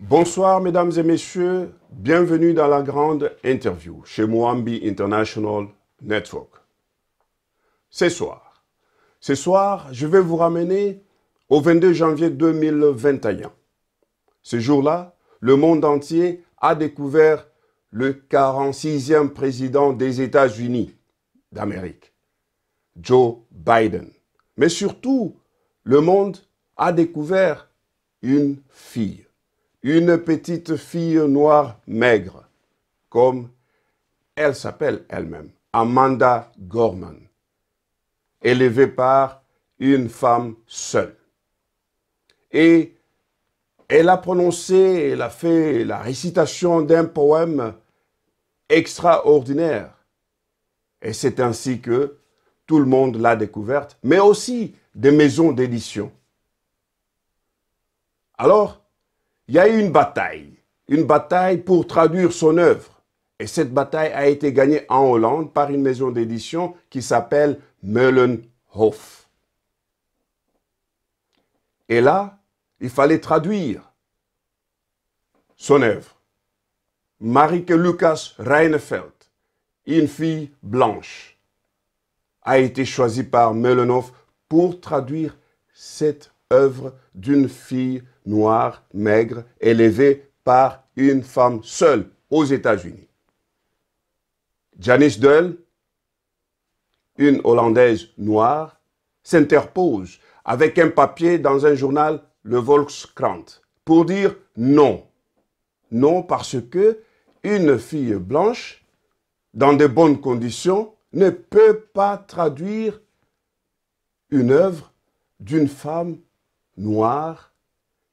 Bonsoir mesdames et messieurs, bienvenue dans la grande interview chez Mwambi International Network. Ce soir, je vais vous ramener au 22 janvier 2021. Ce jour-là, le monde entier a découvert le 46e président des États-Unis d'Amérique, Joe Biden. Mais surtout, le monde a découvert une fille. Une petite fille noire maigre, comme elle s'appelle elle-même, Amanda Gorman, élevée par une femme seule. Et elle a prononcé, elle a fait la récitation d'un poème extraordinaire. Et c'est ainsi que tout le monde l'a découverte, mais aussi des maisons d'édition. Alors, il y a eu une bataille pour traduire son œuvre. Et cette bataille a été gagnée en Hollande par une maison d'édition qui s'appelle Meulenhof. Et là, il fallait traduire son œuvre. Marieke Lucas Reinefeld, une fille blanche, a été choisie par Meulenhof pour traduire cette œuvre d'une fille noire, maigre, élevée par une femme seule aux États-Unis. Janice Dull, une Hollandaise noire, s'interpose avec un papier dans un journal, le Volkskrant, pour dire non. Non parce que une fille blanche, dans de bonnes conditions, ne peut pas traduire une œuvre d'une femme noire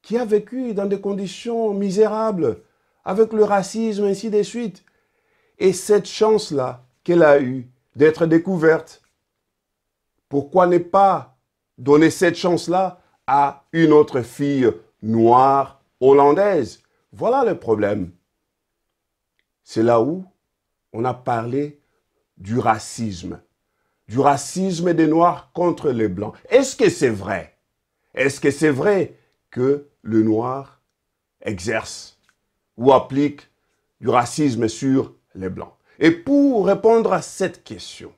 qui a vécu dans des conditions misérables, avec le racisme, ainsi de suite. Et cette chance-là qu'elle a eue d'être découverte, pourquoi ne pas donner cette chance-là à une autre fille noire hollandaise? Voilà le problème. C'est là où on a parlé du racisme des Noirs contre les Blancs. Est-ce que c'est vrai? Est-ce que c'est vrai que le Noir exerce ou applique du racisme sur les Blancs? Et pour répondre à cette question,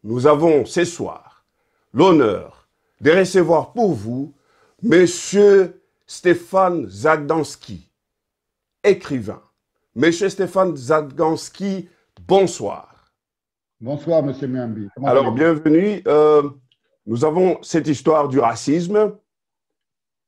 nous avons ce soir l'honneur de recevoir pour vous Monsieur Stéphane Zagdanski, écrivain. Monsieur Stéphane Zagdanski, bonsoir. Bonsoir, Monsieur Mwambi. Alors, bienvenue. Nous avons cette histoire du racisme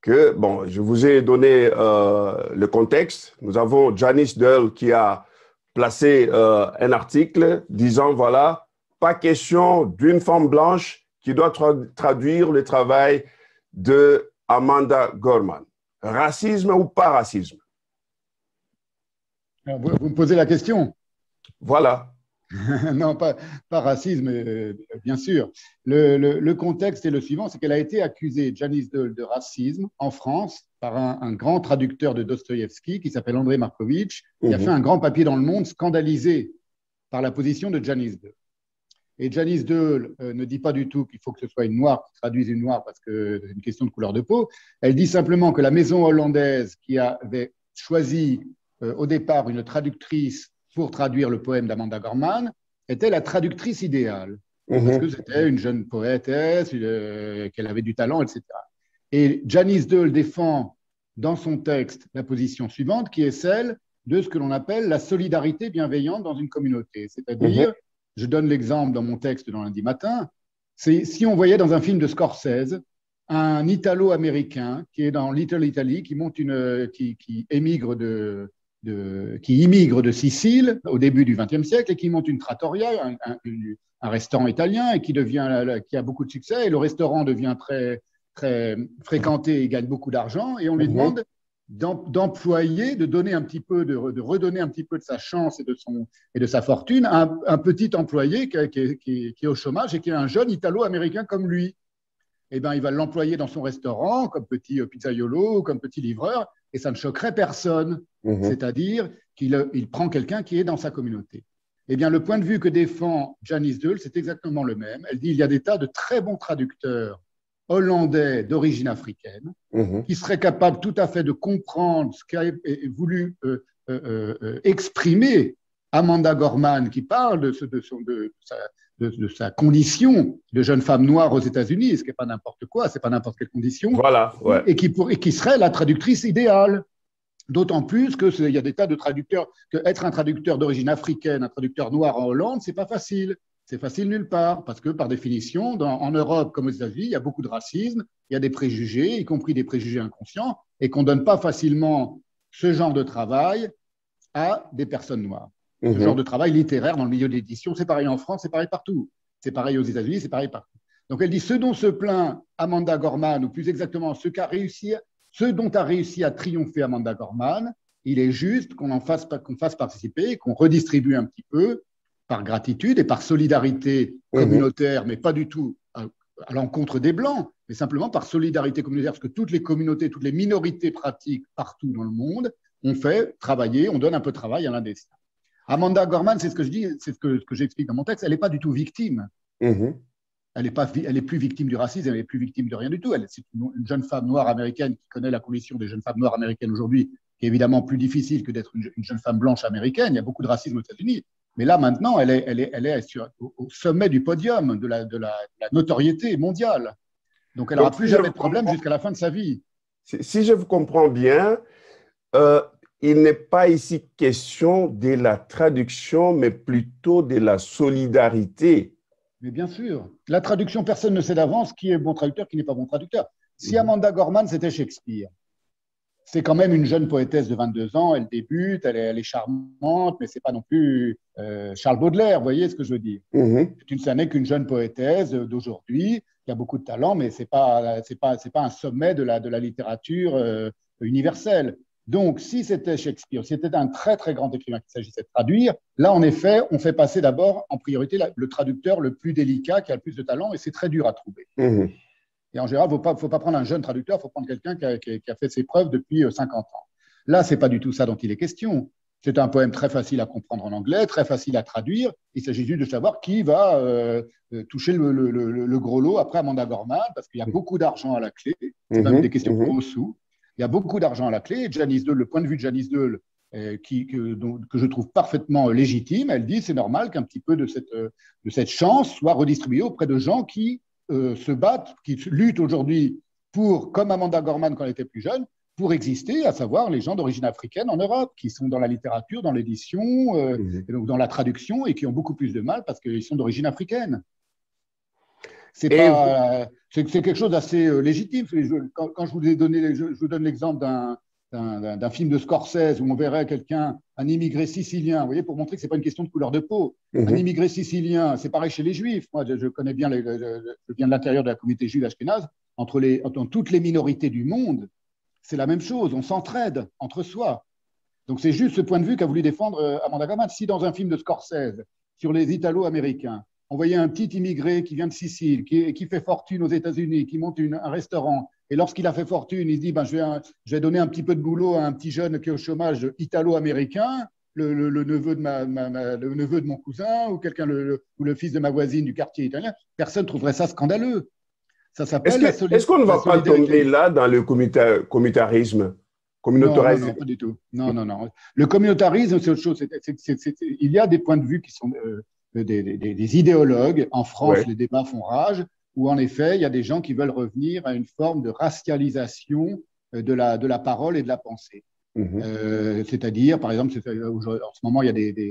que, bon, je vous ai donné le contexte. Nous avons Janice Dull qui a placé un article disant, voilà, pas question d'une femme blanche qui doit traduire le travail de Amanda Gorman. Racisme ou pas racisme? Vous me posez la question? Voilà. Non, pas racisme, bien sûr. Le contexte est le suivant, c'est qu'elle a été accusée, Janice Dull, de racisme en France par un grand traducteur de Dostoïevski qui s'appelle André Markovitch, qui a fait un grand papier dans Le Monde scandalisé par la position de Janice Dull. Et Janice Dull ne dit pas du tout qu'il faut que ce soit une noire qui traduise une noire parce que c'est une question de couleur de peau. Elle dit simplement que la maison hollandaise qui avait choisi au départ une traductrice pour traduire le poème d'Amanda Gorman, était la traductrice idéale. Parce que c'était une jeune poétesse, qu'elle avait du talent, etc. Et Janice Dull défend dans son texte la position suivante, qui est celle de ce que l'on appelle la solidarité bienveillante dans une communauté. C'est-à-dire, je donne l'exemple dans mon texte dans Lundi matin, c'est si on voyait dans un film de Scorsese un Italo-américain qui est dans Little Italy, qui immigre de Sicile au début du XXe siècle et qui monte une trattoria, un restaurant italien et qui a beaucoup de succès. Et le restaurant devient très, très fréquenté et gagne beaucoup d'argent. Et on lui demande d'employer, de donner un petit peu, de redonner un petit peu de sa chance et de sa fortune à un petit employé qui est au chômage et qui est un jeune Italo-américain comme lui. Eh ben, il va l'employer dans son restaurant comme petit pizzaiolo, comme petit livreur, et ça ne choquerait personne. C'est-à-dire qu'il prend quelqu'un qui est dans sa communauté. Eh bien, le point de vue que défend Janice Dull, c'est exactement le même. Elle dit qu'il y a des tas de très bons traducteurs hollandais d'origine africaine, qui serait capable tout à fait de comprendre ce qu'a voulu exprimer Amanda Gorman, qui parle de sa condition de jeune femme noire aux États-Unis, ce qui n'est pas n'importe quoi, ce n'est pas n'importe quelle condition, Voilà, ouais. et qui serait la traductrice idéale. D'autant plus qu'il y a des tas de traducteurs, qu'être un traducteur d'origine africaine, un traducteur noir en Hollande, ce n'est pas facile. C'est facile nulle part, parce que par définition, en Europe comme aux États-Unis, il y a beaucoup de racisme, il y a des préjugés, y compris des préjugés inconscients, et qu'on ne donne pas facilement ce genre de travail à des personnes noires. Ce genre de travail littéraire dans le milieu de l'édition, c'est pareil en France, c'est pareil partout. C'est pareil aux États-Unis, c'est pareil partout. Donc elle dit ce dont se plaint Amanda Gorman, ou plus exactement ce dont a réussi à triompher Amanda Gorman, il est juste qu'on fasse participer, qu'on redistribue un petit peu par gratitude et par solidarité communautaire, mais pas du tout à l'encontre des Blancs, mais simplement par solidarité communautaire, parce que toutes les communautés, toutes les minorités pratiques partout dans le monde, on fait travailler, on donne un peu de travail à l'un des siens. Amanda Gorman, c'est ce que je dis, c'est ce que j'explique dans mon texte, elle n'est pas du tout victime. Elle est plus victime du racisme, elle n'est plus victime de rien du tout. C'est une jeune femme noire américaine qui connaît la condition des jeunes femmes noires américaines aujourd'hui, qui est évidemment plus difficile que d'être une jeune femme blanche américaine. Il y a beaucoup de racisme aux États-Unis. Mais là, maintenant, elle est au sommet du podium de la notoriété mondiale. Donc, elle n'aura plus jamais de problème jusqu'à la fin de sa vie. Si je vous comprends bien, il n'est pas ici question de la traduction, mais plutôt de la solidarité. Mais bien sûr. La traduction, personne ne sait d'avance qui est bon traducteur, qui n'est pas bon traducteur. Si Amanda Gorman, c'était Shakespeare, c'est quand même une jeune poétesse de 22 ans, elle débute, elle est charmante, mais ce n'est pas non plus Charles Baudelaire, vous voyez ce que je veux dire. Ça n'est qu'une jeune poétesse d'aujourd'hui, qui a beaucoup de talent, mais ce n'est pas un sommet de la littérature universelle. Donc, si c'était Shakespeare, si c'était un très, très grand écrivain qu'il s'agissait de traduire, là, en effet, on fait passer d'abord, en priorité, le traducteur le plus délicat, qui a le plus de talent, et c'est très dur à trouver. Et en général, il ne faut pas prendre un jeune traducteur, il faut prendre quelqu'un qui a fait ses preuves depuis 50 ans. Là, ce n'est pas du tout ça dont il est question. C'est un poème très facile à comprendre en anglais, très facile à traduire. Il s'agit juste de savoir qui va toucher le gros lot après Amanda Gorman, parce qu'il y a beaucoup d'argent à la clé. C'est même des questions pour sous. Il y a beaucoup d'argent à la clé. Et Janice Deul, le point de vue de Janice Deul, que je trouve parfaitement légitime, elle dit c'est normal qu'un petit peu de cette chance soit redistribuée auprès de gens qui se battent, qui luttent aujourd'hui pour, comme Amanda Gorman quand elle était plus jeune, pour exister, à savoir les gens d'origine africaine en Europe, qui sont dans la littérature, dans l'édition, et donc dans la traduction, et qui ont beaucoup plus de mal parce qu'ils sont d'origine africaine. C'est quelque chose d'assez légitime. Quand je vous ai donné, je vous donne l'exemple d'un film de Scorsese où on verrait un immigré sicilien, vous voyez, pour montrer que ce n'est pas une question de couleur de peau. Un immigré sicilien, c'est pareil chez les Juifs. Moi, je connais bien, je viens de l'intérieur de la communauté juive ashkénaze. Entre toutes les minorités du monde, c'est la même chose. On s'entraide entre soi. Donc, c'est juste ce point de vue qu'a voulu défendre Amanda Gorman. Si dans un film de Scorsese sur les Italo-Américains, on voyait un petit immigré qui vient de Sicile, qui fait fortune aux États-Unis, qui monte un restaurant, et lorsqu'il a fait fortune, il se dit je vais donner un petit peu de boulot à un petit jeune qui est au chômage italo-américain, le neveu de mon cousin, ou ou le fils de ma voisine du quartier italien. Personne ne trouverait ça scandaleux. Ça s'appelle Est-ce qu'on ne va pas tomber là dans le communautarisme? Non, pas du tout. Non. Le communautarisme, c'est autre chose. Il y a des points de vue qui sont des idéologues. En France, les débats font rage, où en effet, il y a des gens qui veulent revenir à une forme de racialisation de la parole et de la pensée. C'est-à-dire, par exemple, en ce moment, il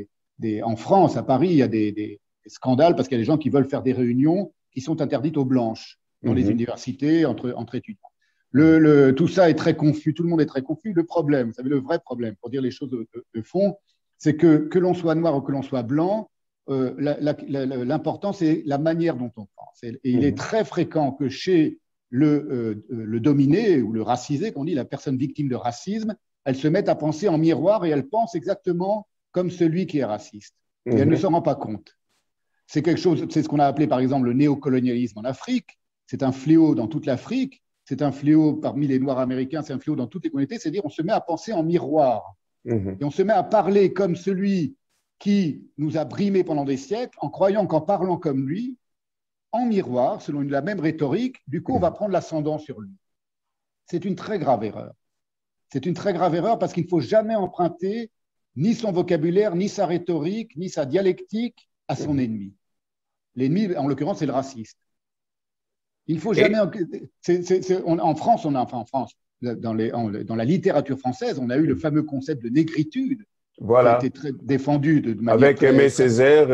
y a en France, à Paris, il y a des scandales parce qu'il y a des gens qui veulent faire des réunions qui sont interdites aux blanches dans les universités entre étudiants. Tout ça est très confus, tout le monde est très confus. Le problème, vous savez, le vrai problème, pour dire les choses de fond, c'est que l'on soit noir ou que l'on soit blanc, l'important, c'est la manière dont on pense. Et il est très fréquent que chez le dominé ou le racisé, qu'on dit la personne victime de racisme, elle se mette à penser en miroir et elle pense exactement comme celui qui est raciste. Et elle ne s'en rend pas compte. C'est ce qu'on a appelé par exemple le néocolonialisme en Afrique. C'est un fléau dans toute l'Afrique. C'est un fléau parmi les Noirs américains, c'est un fléau dans toutes les communautés. C'est-à-dire on se met à penser en miroir. Et on se met à parler comme celui qui nous a brimés pendant des siècles en croyant qu'en parlant comme lui, en miroir, selon la même rhétorique, du coup, on va prendre l'ascendant sur lui. C'est une très grave erreur. C'est une très grave erreur parce qu'il ne faut jamais emprunter ni son vocabulaire, ni sa rhétorique, ni sa dialectique à son ennemi. L'ennemi, en l'occurrence, c'est le raciste. Il ne faut jamais. En France, dans la littérature française, on a eu le fameux concept de négritude Voilà. qui a été très défendu de manière avec Aimé Césaire.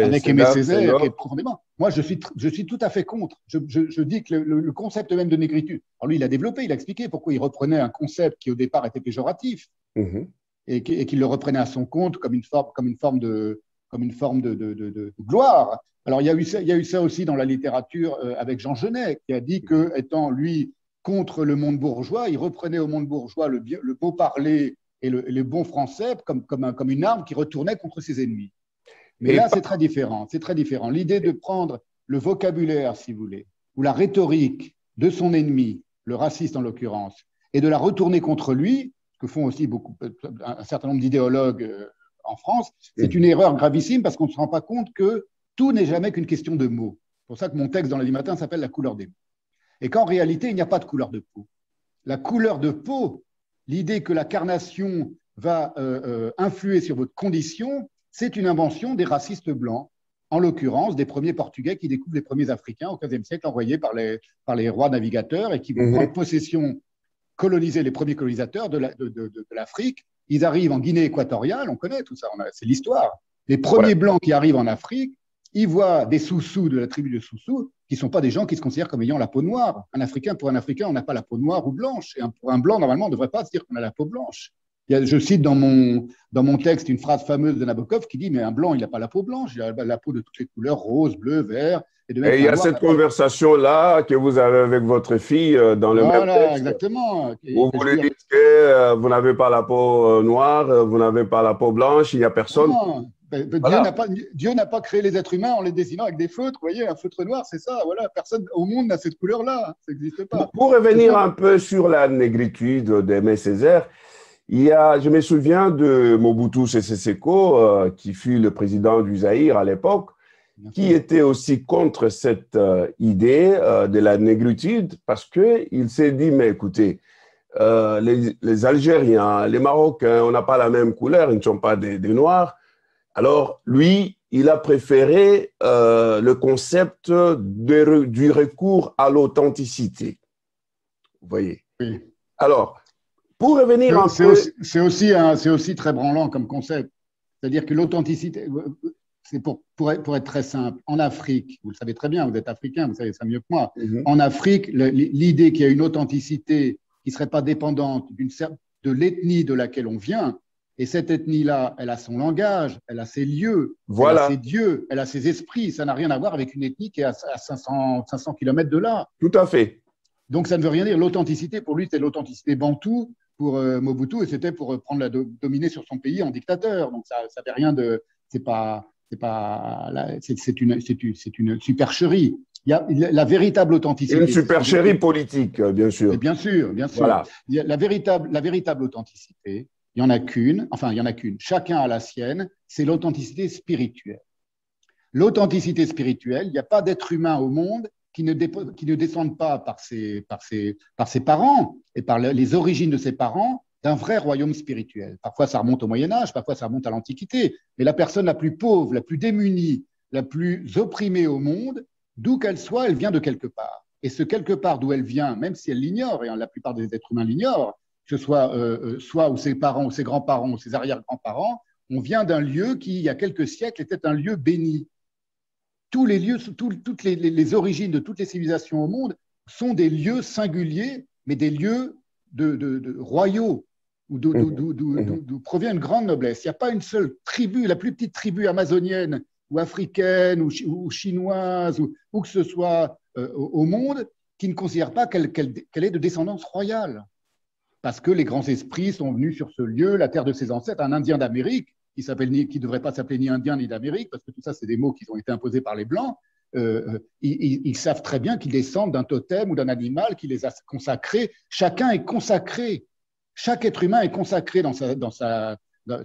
Avec Aimé Césaire, qui est profondément. Moi, je suis tout à fait contre. Je dis que le concept même de négritude. Alors lui, il a développé, il a expliqué pourquoi il reprenait un concept qui au départ était péjoratif et qu'il le reprenait à son compte comme une forme de gloire. Alors il y a eu ça aussi dans la littérature avec Jean Genet, qui a dit que, étant lui contre le monde bourgeois, il reprenait au monde bourgeois le beau parler et le bon français comme une arme qui retournait contre ses ennemis. Mais là, c'est très différent. C'est très différent. L'idée de prendre le vocabulaire, si vous voulez, ou la rhétorique de son ennemi, le raciste en l'occurrence, et de la retourner contre lui, ce que font aussi un certain nombre d'idéologues en France, c'est une erreur gravissime parce qu'on ne se rend pas compte que tout n'est jamais qu'une question de mots. C'est pour ça que mon texte dans Lundi Matin s'appelle « La couleur des mots ». Et qu'en réalité, il n'y a pas de couleur de peau. La couleur de peau, l'idée que la carnation va influer sur votre condition, c'est une invention des racistes blancs, en l'occurrence des premiers Portugais qui découvrent les premiers Africains au XVe siècle, envoyés par les rois navigateurs et qui vont prendre possession, coloniser les premiers colonisateurs de l'Afrique. Ils arrivent en Guinée équatoriale, on connaît tout ça, c'est l'histoire. Les premiers blancs qui arrivent en Afrique, ils voient des Soussous de la tribu de Soussous qui ne sont pas des gens qui se considèrent comme ayant la peau noire. Pour un Africain, on n'a pas la peau noire ou blanche. Et pour un blanc, normalement, on ne devrait pas se dire qu'on a la peau blanche. Je cite dans mon texte une phrase fameuse de Nabokov qui dit « Mais un blanc, il n'a pas la peau blanche, il a la peau de toutes les couleurs, rose, bleu, vert. » Et il y a cette conversation-là que vous avez avec votre fille dans le même texte. Voilà, exactement. Où vous lui dites que vous n'avez pas la peau noire, vous n'avez pas la peau blanche, il n'y a personne. Non. Dieu n'a pas créé les êtres humains en les dessinant avec des feutres. Vous voyez, un feutre noir, c'est ça. Voilà, personne au monde n'a cette couleur-là. Ça n'existe pas. Pour revenir un peu sur la négritude d'Aimé Césaire, je me souviens de Mobutu Sese Seko, qui fut le président du Zaïre à l'époque, qui était aussi contre cette idée de la négritude parce qu'il s'est dit, mais écoutez, les Algériens, les Marocains, on n'a pas la même couleur, ils ne sont pas des Noirs. Alors, lui, il a préféré le concept du recours à l'authenticité. Vous voyez? Oui. Alors, pour revenir un peu… C'est aussi très branlant comme concept. C'est-à-dire que l'authenticité, c'est pour être très simple. En Afrique, vous le savez très bien, vous êtes africain, vous savez ça mieux que moi. En Afrique, l'idée qu'il y a une authenticité qui ne serait pas dépendante de l'ethnie de laquelle on vient, et cette ethnie-là, elle a son langage, elle a ses lieux, elle a ses dieux, elle a ses esprits. Ça n'a rien à voir avec une ethnie qui est à 500 km de là. Tout à fait. Donc, ça ne veut rien dire. L'authenticité, pour lui, c'était l'authenticité bantoue pour Mobutu, et c'était pour dominer sur son pays en dictateur. Donc, ça n'avait rien de… C'est une supercherie. Il y a la véritable authenticité. Une supercherie politique, bien sûr. Et bien sûr, bien sûr. Voilà. La véritable authenticité, il n'y en a qu'une, enfin, il y en a qu'une. Chacun a la sienne, c'est l'authenticité spirituelle. L'authenticité spirituelle, il n'y a pas d'être humain au monde qui ne descende pas par ses parents et par les origines de ses parents d'un vrai royaume spirituel. Parfois, ça remonte au Moyen-Âge, parfois, ça remonte à l'Antiquité. Mais la personne la plus pauvre, la plus démunie, la plus opprimée au monde, d'où qu'elle soit, elle vient de quelque part. Et ce quelque part d'où elle vient, même si elle l'ignore, et la plupart des êtres humains l'ignorent, que ce soit soit ou ses parents, ou ses grands-parents, ou ses arrière-grands-parents, on vient d'un lieu qui, il y a quelques siècles, était un lieu béni. Tous les lieux, toutes les origines de toutes les civilisations au monde sont des lieux singuliers, mais des lieux de royaux, d'où provient une grande noblesse. Il n'y a pas une seule tribu, la plus petite tribu amazonienne ou africaine ou chinoise ou que ce soit au monde qui ne considère pas qu'elle est de descendance royale. Parce que les grands esprits sont venus sur ce lieu, la terre de ses ancêtres, un Indien d'Amérique, qui ne devrait pas s'appeler ni Indien ni d'Amérique, parce que tout ça, c'est des mots qui ont été imposés par les Blancs. Ils savent très bien qu'ils descendent d'un totem ou d'un animal qui les a consacrés. Chacun est consacré. Chaque être humain est consacré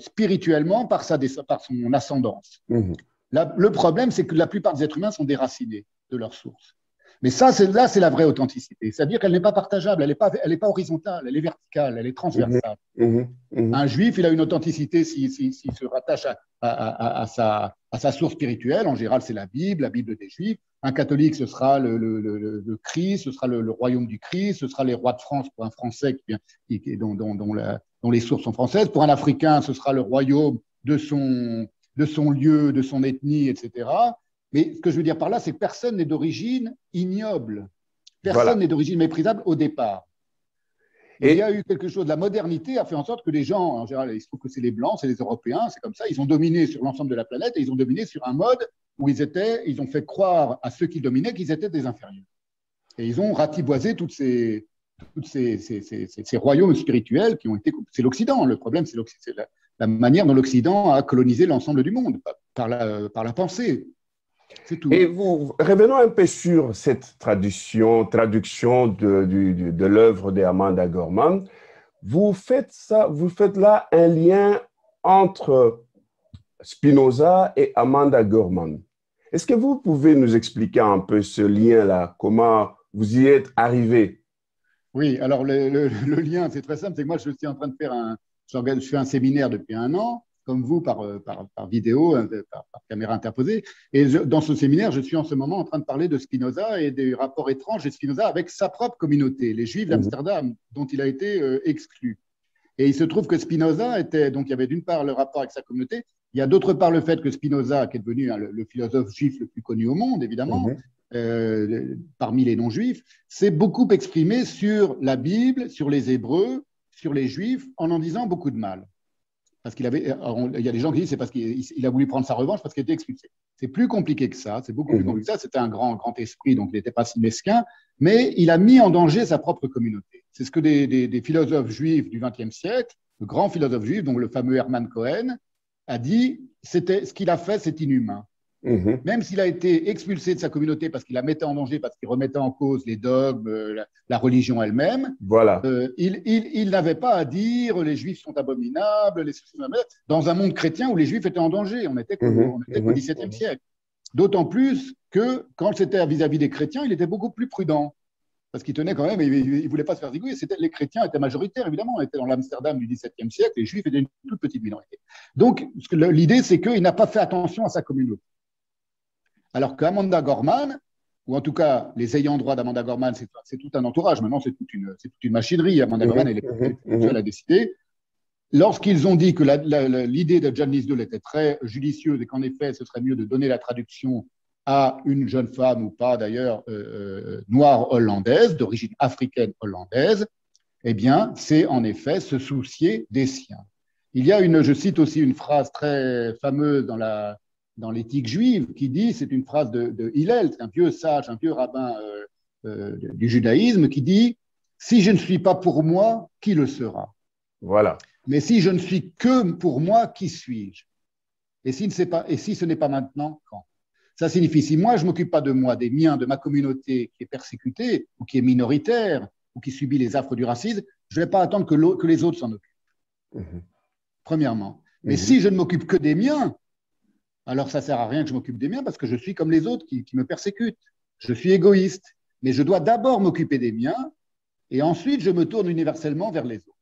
spirituellement par son ascendance. Le problème, c'est que la plupart des êtres humains sont déracinés. de leur source. Mais ça, là, c'est la vraie authenticité. C'est-à-dire qu'elle n'est pas partageable, elle n'est pas horizontale, elle est verticale, elle est Mhm, transversale. mhm, mhm. Un juif, il a une authenticité s'il se rattache à sa source spirituelle. En général, c'est la Bible des juifs. Un catholique, ce sera le Christ, ce sera le royaume du Christ, ce sera les rois de France pour un Français dont les sources sont françaises. Pour un Africain, ce sera le royaume de son lieu, de son ethnie, etc. Mais ce que je veux dire par là, c'est que personne n'est d'origine ignoble. Personne Voilà. n'est d'origine méprisable au départ. Il y Et a eu quelque chose, la modernité a fait en sorte que les gens, en général, il se trouve que c'est les Blancs, c'est les Européens, c'est comme ça, ils ont dominé sur l'ensemble de la planète et ils ont dominé sur un mode où ils ont fait croire à ceux qui dominaient qu'ils étaient des inférieurs. Et ils ont ratiboisé ces royaumes spirituels qui ont été. C'est l'Occident. Le problème, c'est la manière dont l'Occident a colonisé l'ensemble du monde, par la pensée. C'est tout. Et revenons un peu sur cette traduction de l'œuvre d'Amanda Gorman. Vous faites là un lien entre Spinoza et Amanda Gorman. Est-ce que vous pouvez nous expliquer un peu ce lien-là, comment vous y êtes arrivé? Oui, alors le lien, c'est très simple, c'est que moi, je suis en train de faire je fais un séminaire depuis 1 an, comme vous, par vidéo, par caméra interposée. Et dans ce séminaire, je suis en ce moment en train de parler de Spinoza et des rapports étranges de Spinoza avec sa propre communauté, les Juifs d'Amsterdam, dont il a été exclu. Et il se trouve que Spinoza donc il y avait d'une part le rapport avec sa communauté, il y a d'autre part le fait que Spinoza, qui est devenu le philosophe juif le plus connu au monde, évidemment, parmi les non-juifs, s'est beaucoup exprimé sur la Bible, sur les Hébreux, sur les Juifs, en disant beaucoup de mal. Parce il y a des gens qui disent c'est parce qu'il a voulu prendre sa revanche parce qu'il était expulsé. C'est plus compliqué que ça, c'est beaucoup plus compliqué que ça. C'était un grand esprit, donc il n'était pas si mesquin, mais il a mis en danger sa propre communauté. C'est ce que des philosophes juifs du XXe siècle, le grand philosophe juif, donc le fameux Hermann Cohen, a dit ce qu'il a fait, c'est inhumain. Même s'il a été expulsé de sa communauté parce qu'il la mettait en danger, parce qu'il remettait en cause les dogmes, la religion elle-même, Voilà. il n'avait pas à dire les Juifs sont abominables, dans un monde chrétien où les Juifs étaient en danger. On était qu'au XVIIe siècle. D'autant plus que quand c'était vis-à-vis des chrétiens, il était beaucoup plus prudent. Parce qu'il tenait quand même, il ne voulait pas se faire zigouiller. Les chrétiens étaient majoritaires, évidemment. On était dans l'Amsterdam du XVIIe siècle, les Juifs étaient une toute petite minorité. Donc, l'idée, c'est qu'il n'a pas fait attention à sa communauté. Alors qu'Amanda Gorman, ou en tout cas les ayants droit d'Amanda Gorman, c'est tout un entourage. Maintenant, c'est toute une machinerie. Amanda Gorman, elle est seule à décider. Lorsqu'ils ont dit que l'idée de Jan Liesdel était très judicieuse et qu'en effet, ce serait mieux de donner la traduction à une jeune femme, ou pas d'ailleurs, noire hollandaise, d'origine africaine hollandaise, eh bien, c'est en effet se soucier des siens. Je cite aussi une phrase très fameuse dans l'éthique juive qui dit, c'est une phrase de Hillel, un vieux sage, un vieux rabbin du judaïsme, qui dit « Si je ne suis pas pour moi, qui le sera ?» Voilà. Mais si je ne suis que pour moi, qui suis-je? Et si ce n'est pas maintenant, quand? Ça signifie, si moi, je ne m'occupe pas de moi, des miens, de ma communauté qui est persécutée ou qui est minoritaire ou qui subit les affres du racisme, je ne vais pas attendre que les autres s'en occupent. Premièrement. Mais si je ne m'occupe que des miens, alors ça ne sert à rien que je m'occupe des miens parce que je suis comme les autres qui me persécutent. Je suis égoïste. Mais je dois d'abord m'occuper des miens et ensuite je me tourne universellement vers les autres.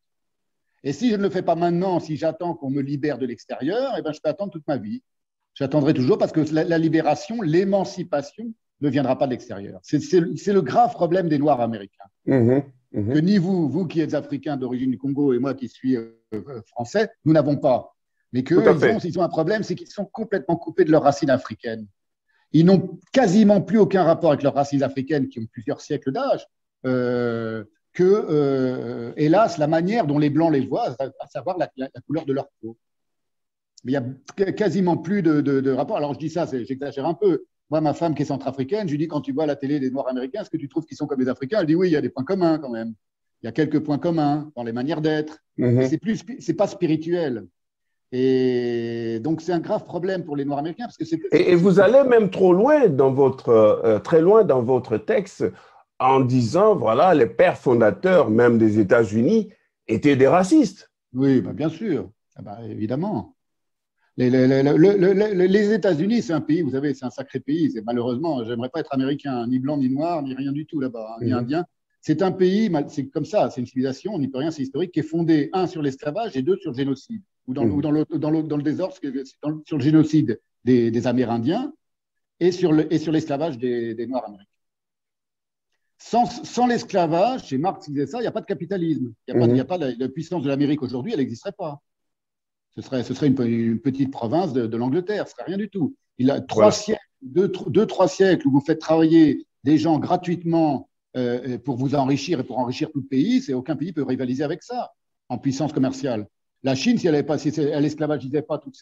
Et si je ne le fais pas maintenant, si j'attends qu'on me libère de l'extérieur, eh ben, je peux attendre toute ma vie. J'attendrai toujours parce que la libération, l'émancipation ne viendra pas de l'extérieur. C'est le grave problème des Noirs américains. Que ni vous qui êtes africain d'origine du Congo et moi qui suis français, nous n'avons pas. Mais ils ont un problème, c'est qu'ils sont complètement coupés de leurs racines africaines. Ils n'ont quasiment plus aucun rapport avec leurs racines africaines qui ont plusieurs siècles d'âge. Hélas, la manière dont les Blancs les voient, à savoir la couleur de leur peau. Mais il n'y a quasiment plus de rapport. Alors, je dis ça, j'exagère un peu. Moi, ma femme qui est centrafricaine, je lui dis, quand tu vois la télé des Noirs américains, est-ce que tu trouves qu'ils sont comme les Africains? Elle dit, oui, il y a des points communs quand même. Il y a quelques points communs dans les manières d'être. Mais c'est pas spirituel. Et donc, c'est un grave problème pour les Noirs américains. Parce que et vous allez même trop loin très loin dans votre texte en disant, voilà, les pères fondateurs même des États-Unis étaient des racistes. Oui, bah, bien sûr. Ah bah, évidemment. Les États-Unis, c'est un pays, vous savez, c'est un sacré pays. Malheureusement, j'aimerais pas être américain, ni blanc, ni noir, ni rien du tout là-bas, hein, ni indien. C'est un pays, c'est comme ça, c'est une civilisation, on n'y peut rien, c'est historique, qui est fondée, un, sur l'esclavage et deux, sur le génocide. Ou dans le désordre, sur le génocide des Amérindiens et sur l'esclavage des Noirs américains. Sans l'esclavage, chez Marx qui disait ça, il n'y a pas de capitalisme. Il n'y a pas la puissance de l'Amérique aujourd'hui, elle n'existerait pas. Ce serait une petite province de l'Angleterre, ce serait rien du tout. Il a trois siècles où vous faites travailler des gens gratuitement pour vous enrichir et pour enrichir tout le pays, aucun pays peut rivaliser avec ça en puissance commerciale. La Chine, si elle esclavagisait pas toute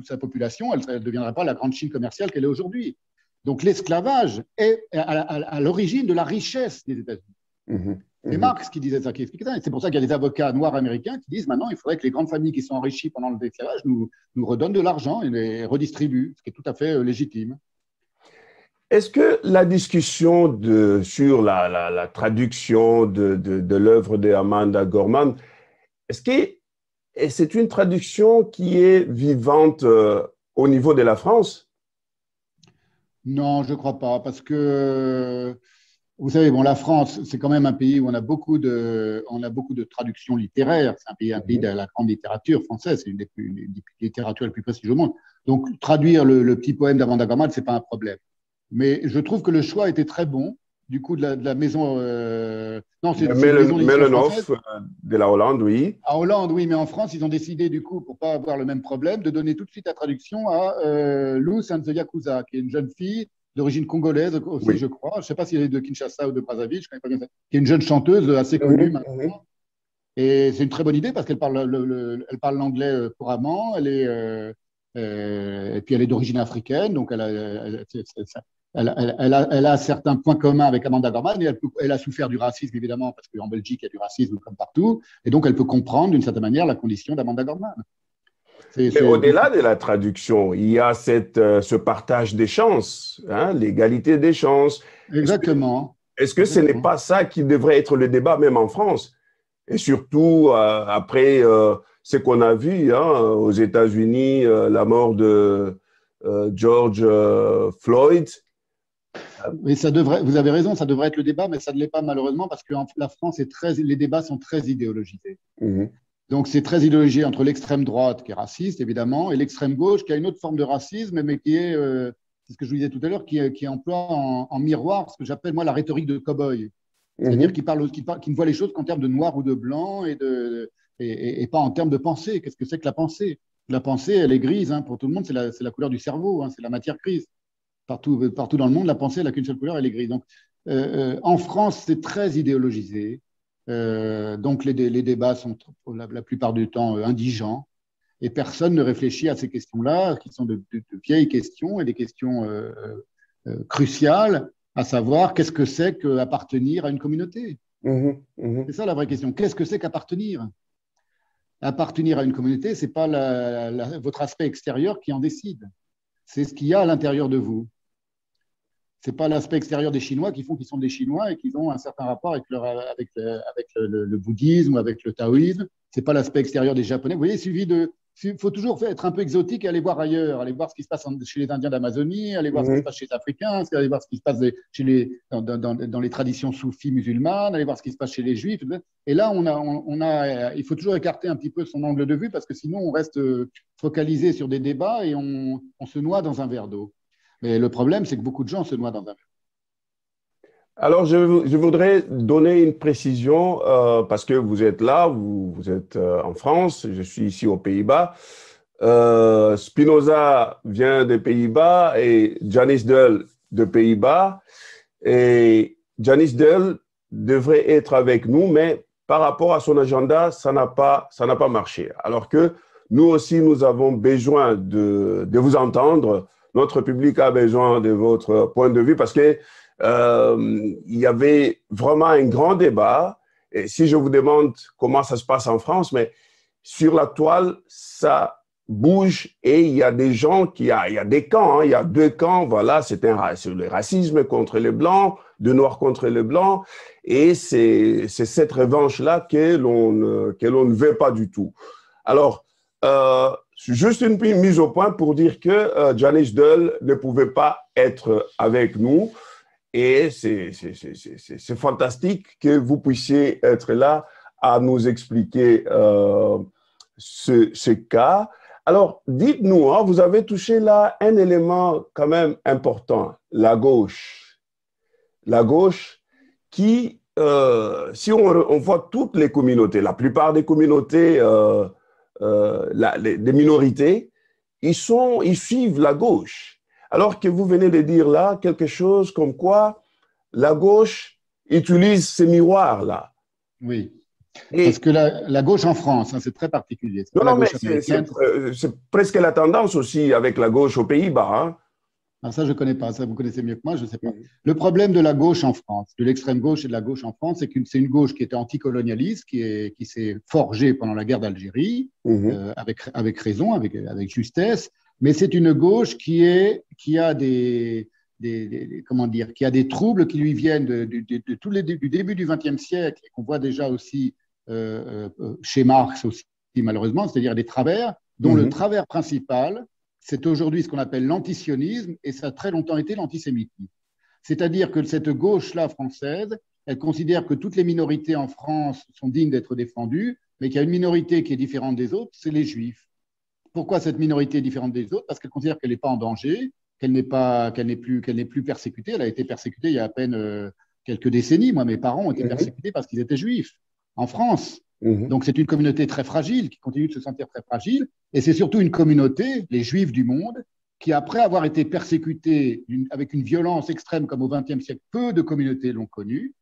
sa population, elle ne deviendrait pas la grande Chine commerciale qu'elle est aujourd'hui. Donc l'esclavage est à l'origine de la richesse des États-Unis. C'est Marx qui disait ça, qui expliquait ça. Et c'est pour ça qu'il y a des avocats noirs américains qui disent maintenant il faudrait que les grandes familles qui sont enrichies pendant l'esclavage nous redonnent de l'argent et les redistribuent, ce qui est tout à fait légitime. Est-ce que la discussion sur la traduction de l'œuvre d'Amanda Gorman, est-ce que c'est une traduction qui est vivante au niveau de la France? Non, je ne crois pas, parce que vous savez, bon, la France, c'est quand même un pays où on a beaucoup de traductions littéraires. C'est un pays de la grande littérature française. C'est une des littératures les plus prestigieuses au monde. Donc, traduire le petit poème d'Amanda Gorman, ce n'est pas un problème. Mais je trouve que le choix était très bon. Du coup, de la maison. Non, c'est la maison Mellenoff de la Hollande, oui. À Hollande, oui, mais en France, ils ont décidé, du coup, pour ne pas avoir le même problème, de donner tout de suite la traduction à Luce and the Yakuza, qui est une jeune fille d'origine congolaise aussi, je crois. Je ne sais pas si elle est de Kinshasa ou de Brazzaville, je ne connais pas bien ça. Qui est une jeune chanteuse assez connue maintenant. Et c'est une très bonne idée parce qu'elle parle l'anglais couramment. Et puis elle est d'origine africaine, donc elle a certains points communs avec Amanda Gorman et elle a souffert du racisme, évidemment, parce qu'en Belgique, il y a du racisme comme partout. Et donc, elle peut comprendre, d'une certaine manière, la condition d'Amanda Gorman. Mais au-delà de la traduction, il y a ce partage des chances, hein, l'égalité des chances. Exactement. Est-ce que ce n'est pas ça qui devrait être le débat, même en France? Et surtout, après ce qu'on a vu aux États-Unis, la mort de George Floyd. Oui, vous avez raison, ça devrait être le débat, mais ça ne l'est pas malheureusement parce que la France les débats sont très idéologisés. Donc, c'est très idéologisé entre l'extrême droite, qui est raciste, évidemment, et l'extrême gauche, qui a une autre forme de racisme, mais qui est, c'est ce que je vous disais tout à l'heure, qui emploie en miroir ce que j'appelle, moi, la rhétorique de cow-boy. C'est-à-dire qui ne voit les choses qu'en termes de noir ou de blanc et pas en termes de pensée. Qu'est-ce que c'est que la pensée? La pensée, elle est grise, hein, pour tout le monde, c'est la couleur du cerveau, hein, c'est la matière grise. Partout dans le monde, la pensée, elle n'a qu'une seule couleur, elle est grise. Donc, en France, c'est très idéologisé. Donc, les débats sont la plupart du temps indigents et personne ne réfléchit à ces questions-là, qui sont de vieilles questions et des questions cruciales, à savoir qu'est-ce que c'est qu'appartenir à une communauté. C'est ça la vraie question. Qu'est-ce que c'est qu'appartenir? Appartenir à une communauté, ce n'est pas votre aspect extérieur qui en décide. C'est ce qu'il y a à l'intérieur de vous. Ce n'est pas l'aspect extérieur des Chinois qui font qu'ils sont des Chinois et qu'ils ont un certain rapport avec le bouddhisme ou avec le taoïsme. Ce n'est pas l'aspect extérieur des Japonais. Vous voyez, il faut toujours être un peu exotique et aller voir ailleurs, aller voir ce qui se passe chez les Indiens d'Amazonie, aller voir ce qui se passe chez les Africains, aller voir ce qui se passe dans les traditions soufis musulmanes, aller voir ce qui se passe chez les Juifs. Et là, il faut toujours écarter un petit peu son angle de vue parce que sinon, on reste focalisé sur des débats et on se noie dans un verre d'eau. Mais le problème, c'est que beaucoup de gens se noient dans un verre. Alors, je voudrais donner une précision parce que vous êtes là, vous êtes en France, je suis ici aux Pays-Bas. Spinoza vient des Pays-Bas et Janis Deuel de Pays-Bas. Et Janis Deuel devrait être avec nous, mais par rapport à son agenda, ça n'a pas marché. Alors que nous aussi, nous avons besoin de vous entendre. Notre public a besoin de votre point de vue parce que il y avait vraiment un grand débat. Et si je vous demande comment ça se passe en France, mais sur la toile, ça bouge et il y a des gens il y a des camps, hein, il y a deux camps. Voilà, c'est le racisme contre les Blancs, de Noirs contre les Blancs. Et c'est cette revanche-là que l'on ne veut pas du tout. Alors, juste une mise au point pour dire que Janice Dull ne pouvait pas être avec nous. Et c'est fantastique que vous puissiez être là à nous expliquer ce cas. Alors, dites-nous, hein, vous avez touché là un élément quand même important, la gauche. La gauche qui, si on voit toutes les communautés, la plupart des communautés, des minorités, ils suivent la gauche. Alors que vous venez de dire là quelque chose comme quoi la gauche utilise ces miroirs-là. Oui. Parce que la gauche en France, hein, c'est très particulier. Non, mais c'est presque la tendance aussi avec la gauche aux Pays-Bas. Hein. Alors ça, je ne connais pas. Ça, vous connaissez mieux que moi, je ne sais pas. Le problème de la gauche en France, de l'extrême gauche et de la gauche en France, c'est que c'est une gauche qui était anticolonialiste, qui s'est forgée pendant la guerre d'Algérie, avec raison, avec justesse. Mais c'est une gauche qui a qui a des troubles qui lui viennent du début du XXe siècle et qu'on voit déjà aussi chez Marx aussi, malheureusement, c'est-à-dire des travers, dont le travers principal, c'est aujourd'hui ce qu'on appelle l'antisionisme et ça a très longtemps été l'antisémitisme. C'est-à-dire que cette gauche-là française, elle considère que toutes les minorités en France sont dignes d'être défendues, mais qu'il y a une minorité qui est différente des autres, c'est les Juifs. Pourquoi cette minorité est différente des autres? Parce qu'elle considère qu'elle n'est pas en danger, qu'elle n'est plus persécutée. Elle a été persécutée il y a à peine quelques décennies. Moi, mes parents ont été persécutés parce qu'ils étaient juifs en France. Donc, c'est une communauté très fragile, qui continue de se sentir très fragile. Et c'est surtout une communauté, les juifs du monde, qui, après avoir été persécutés avec une violence extrême comme au XXe siècle, peu de communautés l'ont connue,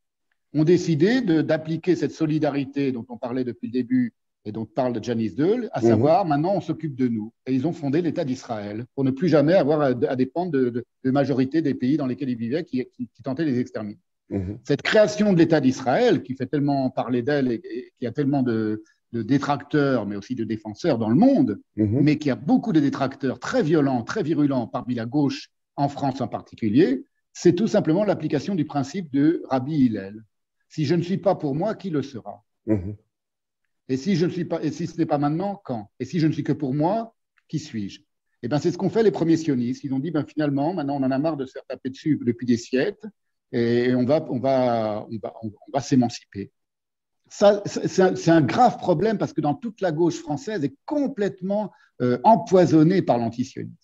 ont décidé d'appliquer cette solidarité dont on parlait depuis le début et dont parle Janice Dull, à savoir, maintenant, on s'occupe de nous. Et ils ont fondé l'État d'Israël pour ne plus jamais avoir à dépendre de majorité des pays dans lesquels ils vivaient qui tentaient de les exterminer. Cette création de l'État d'Israël, qui fait tellement parler d'elle et qui a tellement de détracteurs, mais aussi de défenseurs dans le monde, mais qui a beaucoup de détracteurs très violents, très virulents parmi la gauche, en France en particulier, c'est tout simplement l'application du principe de Rabbi Hillel. Si je ne suis pas pour moi, qui le sera? Et si je ne suis pas, et si ce n'est pas maintenant, quand? Et si je ne suis que pour moi, qui suis-je? Eh bien, c'est ce qu'ont fait les premiers sionistes. Ils ont dit, ben, finalement, maintenant, on en a marre de se faire taper dessus depuis des siècles et on va s'émanciper. Ça, c'est un grave problème parce que dans toute la gauche française est complètement empoisonnée par l'antisionisme.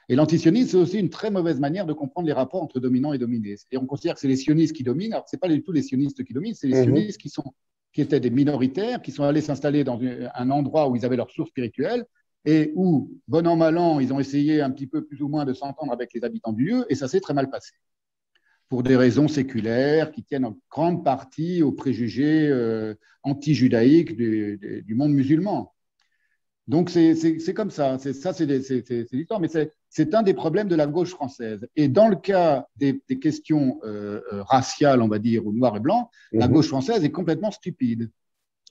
Et l'antisionisme, c'est aussi une très mauvaise manière de comprendre les rapports entre dominants et dominés. C'est-à-dire, on considère que c'est les sionistes qui dominent. Alors, ce n'est pas du tout les sionistes qui dominent, c'est les sionistes qui étaient des minoritaires, qui sont allés s'installer dans un endroit où ils avaient leur source spirituelle et où, bon an, mal an, ils ont essayé un petit peu plus ou moins de s'entendre avec les habitants du lieu et ça s'est très mal passé. Pour des raisons séculaires qui tiennent en grande partie aux préjugés anti-judaïques du monde musulman. Donc, c'est comme ça. C'est l'histoire, mais c'est un des problèmes de la gauche française. Et dans le cas des questions raciales, on va dire, ou noir et blanc, la gauche française est complètement stupide.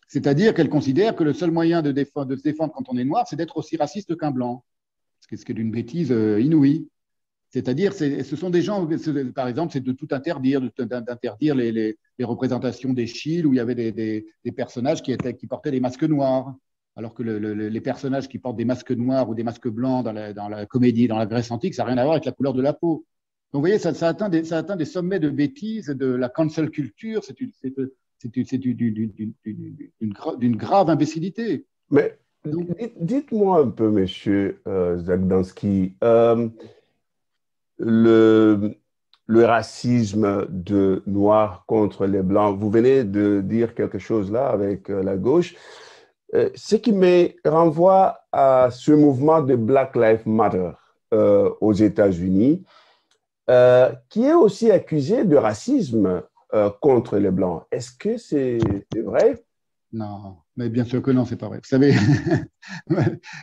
C'est-à-dire qu'elle considère que le seul moyen de se défendre quand on est noir, c'est d'être aussi raciste qu'un blanc. Ce qui est d'une bêtise inouïe. C'est-à-dire, ce sont des gens, par exemple, c'est de tout interdire, d'interdire les représentations d'Eschyle où il y avait des personnages qui portaient des masques noirs. Alors que les personnages qui portent des masques noirs ou des masques blancs dans la comédie, dans la Grèce antique, ça n'a rien à voir avec la couleur de la peau. Donc, vous voyez, ça atteint des sommets de bêtises, de la cancel culture, c'est d'une grave imbécilité. Mais dites-moi un peu, monsieur Zagdanski, le racisme de noirs contre les blancs, vous venez de dire quelque chose là avec la gauche. Ce qui me renvoie à ce mouvement de Black Lives Matter aux États-Unis, qui est aussi accusé de racisme contre les Blancs. Est-ce que c'est vrai? Non, mais bien sûr que non, c'est pas vrai. Vous savez,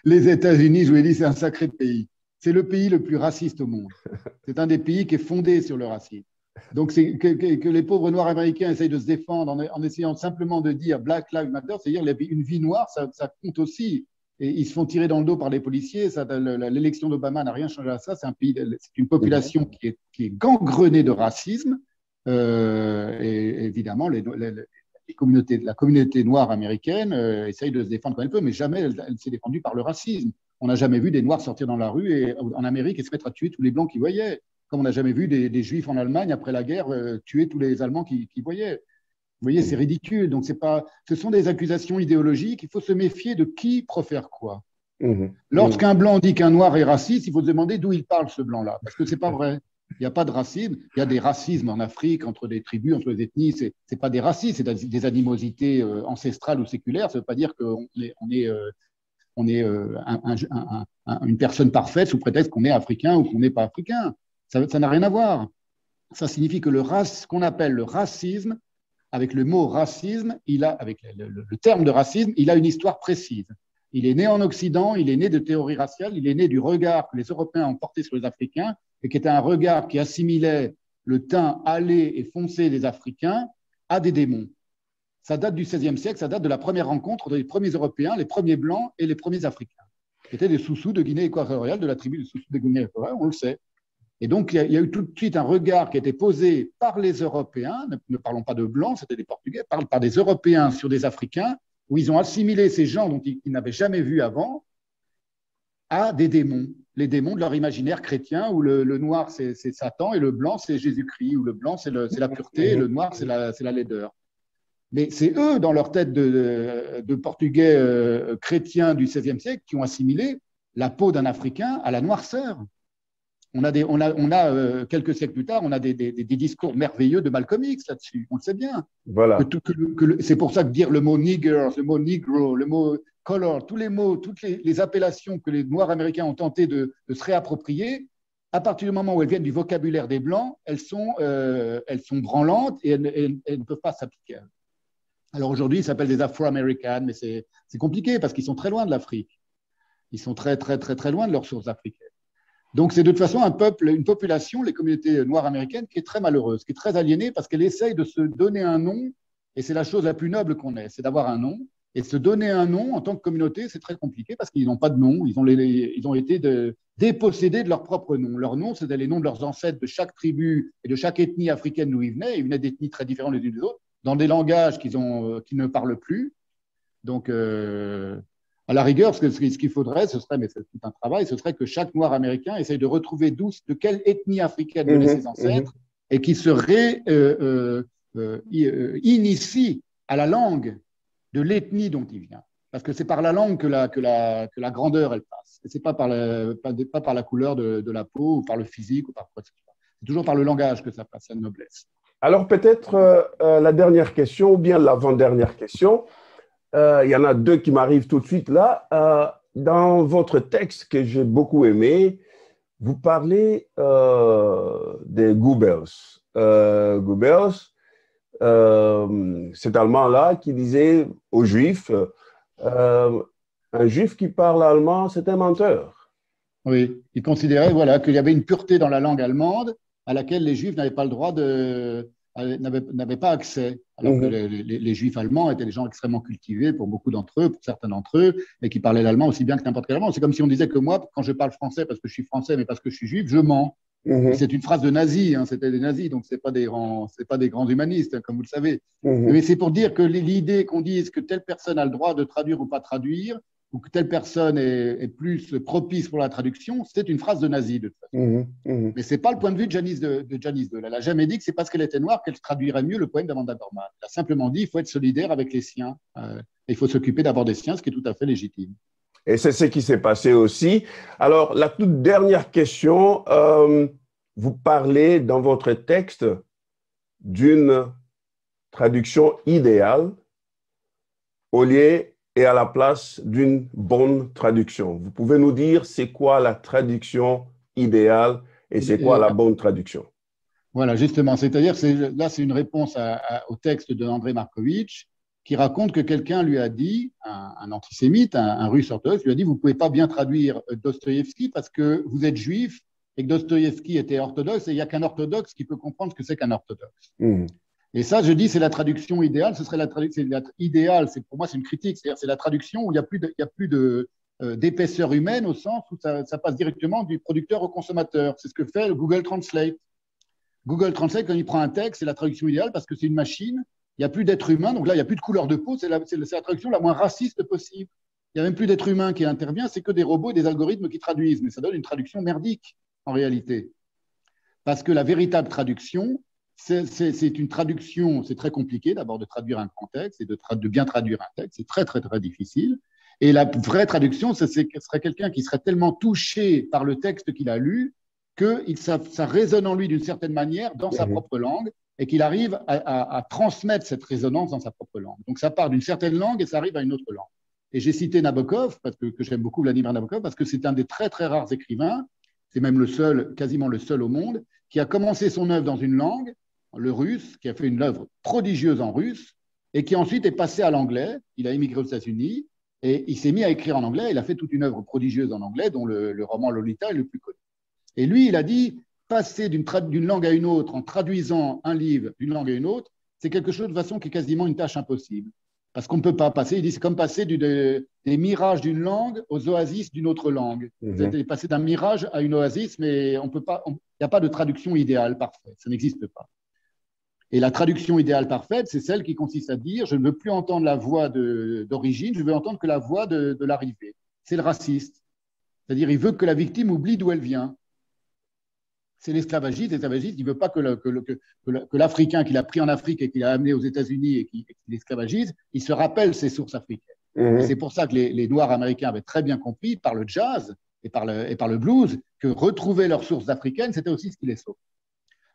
les États-Unis, je vous l'ai dit, c'est un sacré pays. C'est le pays le plus raciste au monde. C'est un des pays qui est fondé sur le racisme. Donc, que les pauvres Noirs américains essayent de se défendre en essayant simplement de dire Black Lives Matter, c'est-à-dire une vie noire, ça compte aussi. Et ils se font tirer dans le dos par les policiers. L'élection d'Obama n'a rien changé à ça. C'est une population qui est gangrenée de racisme. Et évidemment, la communauté noire américaine essaye de se défendre comme elle peut, mais jamais elle s'est défendue par le racisme. On n'a jamais vu des Noirs sortir dans la rue en Amérique et se mettre à tuer tous les Blancs qu'ils voyaient. Comme on n'a jamais vu des Juifs en Allemagne, après la guerre, tuer tous les Allemands qu'ils voyaient. Vous voyez, c'est ridicule. Donc, ce sont des accusations idéologiques. Il faut se méfier de qui profère quoi. Lorsqu'un Blanc dit qu'un Noir est raciste, il faut se demander d'où il parle, ce Blanc-là. Parce que ce n'est pas vrai. Il n'y a pas de racisme. Il y a des racismes en Afrique, entre des tribus, entre les ethnies. Ce n'est pas des racismes, c'est des animosités ancestrales ou séculaires. Ça ne veut pas dire qu'on est une personne parfaite sous prétexte qu'on est africain ou qu'on n'est pas africain. Ça n'a rien à voir. Ça signifie que ce qu'on appelle le racisme, avec le mot racisme, avec le terme de racisme, il a une histoire précise. Il est né en Occident, il est né de théories raciales, il est né du regard que les Européens ont porté sur les Africains, et qui était un regard qui assimilait le teint hâlé et foncé des Africains à des démons. Ça date du XVIe siècle, ça date de la première rencontre des premiers Européens, les premiers Blancs et les premiers Africains, qui étaient des Soussous de Guinée équatoriale, de la tribu des Soussous de Guinée équatoriale, on le sait. Et donc, il y a eu tout de suite un regard qui a été posé par les Européens, ne parlons pas de Blancs, c'était des Portugais, par des Européens sur des Africains, où ils ont assimilé ces gens dont ils n'avaient jamais vu avant à des démons, les démons de leur imaginaire chrétien, où le noir, c'est Satan, et le blanc, c'est Jésus-Christ, où le blanc, c'est la pureté, et le noir, c'est la laideur. Mais c'est eux, dans leur tête de Portugais chrétiens du XVIe siècle, qui ont assimilé la peau d'un Africain à la noirceur. Quelques siècles plus tard, on a des discours merveilleux de Malcolm X là-dessus. On le sait bien. Voilà. C'est pour ça que dire le mot nigger, le mot negro, le mot color, tous les mots, toutes les appellations que les Noirs américains ont tenté de se réapproprier, à partir du moment où elles viennent du vocabulaire des Blancs, elles sont branlantes et elles ne peuvent pas s'appliquer. Alors aujourd'hui, ils s'appellent des Afro-Américains, mais c'est compliqué parce qu'ils sont très loin de l'Afrique. Ils sont très, très, très, très loin de leurs sources africaines. Donc, c'est de toute façon une population, les communautés noires américaines, qui est très malheureuse, qui est très aliénée parce qu'elle essaye de se donner un nom, et c'est la chose la plus noble qu'on ait, c'est d'avoir un nom. Et se donner un nom en tant que communauté, c'est très compliqué parce qu'ils n'ont pas de nom, ils ont été dépossédés de leur propre nom. Leur nom, c'était les noms de leurs ancêtres de chaque tribu et de chaque ethnie africaine d'où ils venaient. Ils venaient d'ethnies très différentes les unes des autres, dans des langages qu'ils ne parlent plus. Donc, à la rigueur, ce qu'il faudrait, ce serait, mais c'est tout un travail, ce serait que chaque Noir américain essaye de retrouver de quelle ethnie africaine venaient ses ancêtres et qui se initie à la langue de l'ethnie dont il vient. Parce que c'est par la langue que la grandeur, elle passe. Et ce n'est pas par la couleur de la peau ou par le physique ou par quoi que ce soit. C'est toujours par le langage que ça passe, la noblesse. Alors peut-être la dernière question ou bien l'avant-dernière question. Il y en a deux qui m'arrivent tout de suite là. Dans votre texte que j'ai beaucoup aimé, vous parlez des Goebbels. Goebbels, cet Allemand-là qui disait aux Juifs, un Juif qui parle allemand, c'est un menteur. Oui, il considérait qu'il y avait une pureté dans la langue allemande à laquelle les Juifs n'avaient pas le droit n'avaient pas accès. Alors que les Juifs allemands étaient des gens extrêmement cultivés pour beaucoup d'entre eux, pour certains d'entre eux, et qui parlaient l'allemand aussi bien que n'importe quel allemand. C'est comme si on disait que moi, quand je parle français parce que je suis français, mais parce que je suis juif, je mens. C'est une phrase de nazis, hein, c'était des nazis, donc c'est pas des grands humanistes, hein, comme vous le savez. Mais c'est pour dire que l'idée qu'on dise que telle personne a le droit de traduire ou pas traduire, ou que telle personne est plus propice pour la traduction, c'est une phrase de nazi de toute façon. Mais ce n'est pas le point de vue de Janice II. Elle n'a jamais dit que c'est parce qu'elle était noire qu'elle traduirait mieux le poème d'Amanda Gorman. Elle a simplement dit qu'il faut être solidaire avec les siens. Et il faut s'occuper d'abord des siens, ce qui est tout à fait légitime. Et c'est ce qui s'est passé aussi. Alors, la toute dernière question, vous parlez dans votre texte d'une traduction idéale au lieu et à la place d'une bonne traduction. Vous pouvez nous dire c'est quoi la traduction idéale et c'est quoi la bonne traduction? Voilà, justement. C'est-à-dire, là, c'est une réponse au texte de André Markovitch qui raconte que quelqu'un lui a dit, un antisémite, un russe orthodoxe, lui a dit « Vous ne pouvez pas bien traduire Dostoïevski parce que vous êtes juif et que Dostoïevski était orthodoxe et il n'y a qu'un orthodoxe qui peut comprendre ce que c'est qu'un orthodoxe. » Et ça, je dis, c'est la traduction idéale. Ce serait la traduction idéale. Pour moi, c'est une critique. C'est-à-dire, c'est la traduction où il n'y a plus d'épaisseur humaine au sens où ça passe directement du producteur au consommateur. C'est ce que fait Google Translate. Google Translate, quand il prend un texte, c'est la traduction idéale parce que c'est une machine. Il n'y a plus d'être humain. Donc là, il n'y a plus de couleur de peau. C'est la traduction la moins raciste possible. Il n'y a même plus d'être humain qui intervient, c'est que des robots et des algorithmes qui traduisent. Mais ça donne une traduction merdique, en réalité. Parce que la véritable traduction, c'est une traduction, c'est très compliqué d'abord de traduire un grand texte et de bien traduire un texte, c'est très, très, très difficile. Et la vraie traduction, ce serait quelqu'un qui serait tellement touché par le texte qu'il a lu que ça résonne en lui d'une certaine manière dans sa propre langue et qu'il arrive à transmettre cette résonance dans sa propre langue. Donc ça part d'une certaine langue et ça arrive à une autre langue. Et j'ai cité Nabokov, parce que j'aime beaucoup Vladimir Nabokov, parce que c'est un des très, très rares écrivains, c'est même le seul, quasiment le seul au monde, qui a commencé son œuvre dans une langue, le russe, qui a fait une œuvre prodigieuse en russe, et qui ensuite est passé à l'anglais. Il a émigré aux États-Unis, et il s'est mis à écrire en anglais. Il a fait toute une œuvre prodigieuse en anglais, dont le roman Lolita est le plus connu. Et lui, il a dit, passer d'une langue à une autre en traduisant un livre d'une langue à une autre, c'est quelque chose de façon qui est quasiment une tâche impossible. Parce qu'on ne peut pas passer, il dit, c'est comme passer des mirages d'une langue aux oasis d'une autre langue. C'est passer d'un mirage à une oasis, mais il n'y a pas de traduction idéale parfaite, ça n'existe pas. Et la traduction idéale parfaite, c'est celle qui consiste à dire, je ne veux plus entendre la voix d'origine, je veux entendre que la voix de l'arrivée. C'est le raciste. C'est-à-dire, il veut que la victime oublie d'où elle vient. C'est l'esclavagiste. L'esclavagiste, il ne veut pas que l'Africain qu'il a pris en Afrique et qu'il a amené aux États-Unis et qu'il esclavagise, il se rappelle ses sources africaines. Et c'est pour ça que les Noirs américains avaient très bien compris, par le jazz et par le blues, que retrouver leurs sources africaines, c'était aussi ce qui les sauve.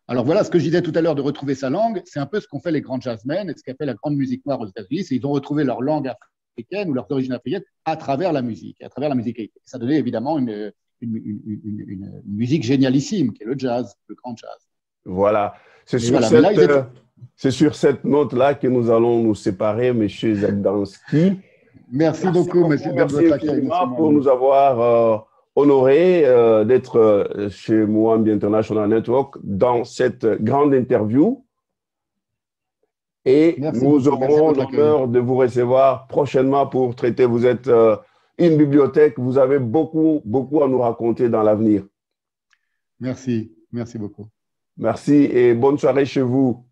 Alors voilà, ce que je disais tout à l'heure de retrouver sa langue, c'est un peu ce qu'ont fait les grands jazzmen et ce qu'a fait la grande musique noire aux États-Unis, c'est qu'ils ont retrouvé leur langue africaine ou leurs origines africaines à travers la musique, à travers la musicalité. Ça donnait évidemment une musique génialissime, qui est le jazz, le grand jazz. Voilà. C'est sur cette note-là que nous allons nous séparer, M. Zadganski. Merci beaucoup, M. Merci pour nous avoir honoré d'être chez Muambi International Network dans cette grande interview. Et nous aurons l'honneur de vous recevoir prochainement pour traiter. Vous êtes une bibliothèque, vous avez beaucoup à nous raconter dans l'avenir. Merci beaucoup. Merci et bonne soirée chez vous.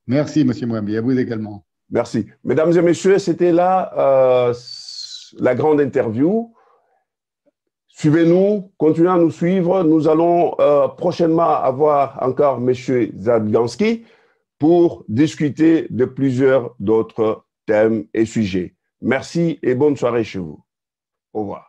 Merci, M. Muambi, à vous également. Merci. Mesdames et messieurs, c'était là la grande interview. Suivez-nous, continuez à nous suivre. Nous allons prochainement avoir encore M. Zadganski pour discuter de plusieurs d'autres thèmes et sujets. Merci et bonne soirée chez vous. Au revoir.